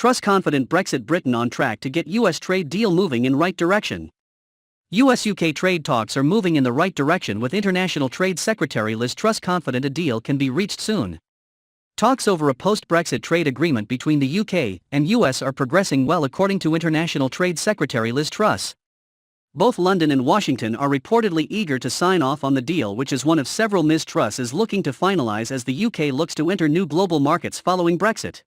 Truss confident Brexit Britain on track to get US trade deal moving in right direction. US-UK trade talks are moving in the right direction with International Trade Secretary Ms Truss confident a deal can be reached soon. Talks over a post-Brexit trade agreement between the UK and US are progressing well according to International Trade Secretary Ms Truss. Both London and Washington are reportedly eager to sign off on the deal, which is one of several Ms Truss is looking to finalise as the UK looks to enter new global markets following Brexit.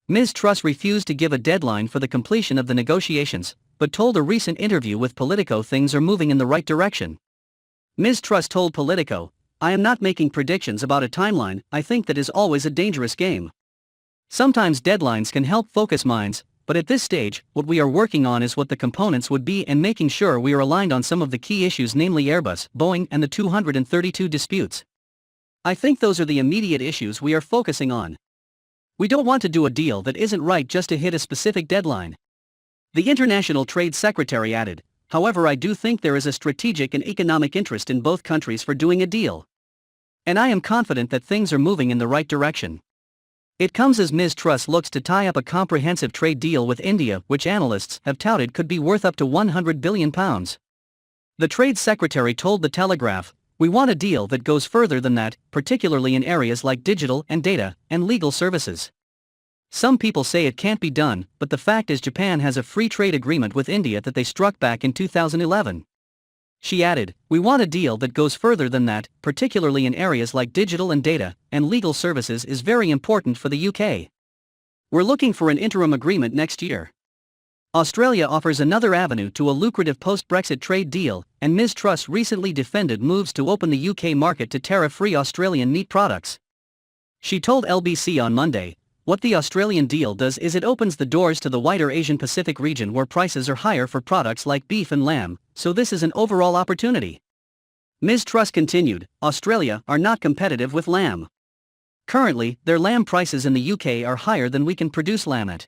Ms Truss refused to give a deadline for the completion of the negotiations, but told a recent interview with Politico things are moving in the right direction. Ms Truss told Politico, "I am not making predictions about a timeline. I think that is always a dangerous game. Sometimes deadlines can help focus minds, but at this stage, what we are working on is what the components would be and making sure we are aligned on some of the key issues, namely Airbus, Boeing and the 232 disputes. I think those are the immediate issues we are focusing on. We don't want to do a deal that isn't right just to hit a specific deadline." The International Trade Secretary added, "However, I do think there is a strategic and economic interest in both countries for doing a deal. And I am confident that things are moving in the right direction." It comes as Ms Truss looks to tie up a comprehensive trade deal with India, which analysts have touted could be worth up to £100 billion. The Trade Secretary told The Telegraph, "We want a deal that goes further than that, particularly in areas like digital and data, and legal services. Some people say it can't be done, but the fact is Japan has a free trade agreement with India that they struck back in 2011. She added, "We want a deal that goes further than that, particularly in areas like digital and data, and legal services is very important for the UK. We're looking for an interim agreement next year." Australia offers another avenue to a lucrative post-Brexit trade deal, and Ms Truss recently defended moves to open the UK market to tariff-free Australian meat products. She told LBC on Monday, "What the Australian deal does is it opens the doors to the wider Asian-Pacific region where prices are higher for products like beef and lamb, so this is an overall opportunity." Ms Truss continued, "Australia are not competitive with lamb. Currently, their lamb prices in the UK are higher than we can produce lamb at.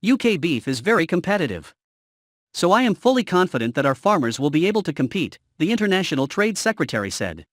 UK beef is very competitive. So I am fully confident that our farmers will be able to compete," the International Trade Secretary said.